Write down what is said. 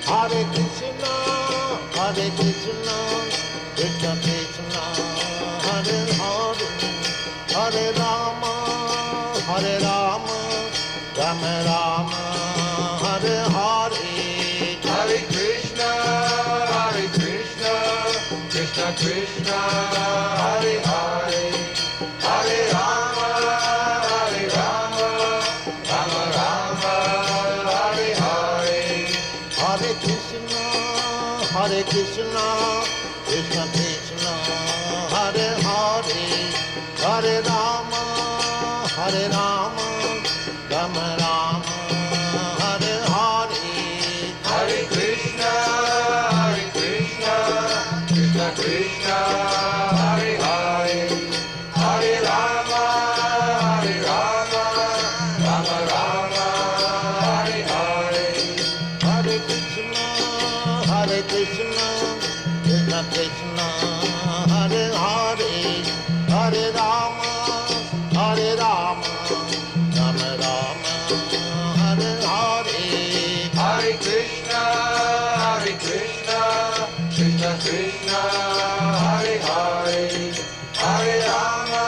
Hare Krishna, Hare Krishna, Krishna Krishna, Hare Hare, Hare Rama, Hare Rama, Rama Rama, Hare Hare. Hare Krishna, Krishna Krishna, Hare Hare, Hare Rama, Rama Rama, Hare Hare. Hare Krishna, Hare Krishna, Krishna Krishna, Hare Hare, Hare Rama, Rama Rama, Hare Hare. Hare Krishna, Krishna Krishna, Hare Hare, Hare Rama, Rama Rama, Hare Hare. Hare Krishna, Hare Krishna, Krishna Krishna, Hare Hare, Hare Rama, Rama Rama, Hare Hare. Hare Krishna, Krishna Krishna, Hare Hare, Hare Rama,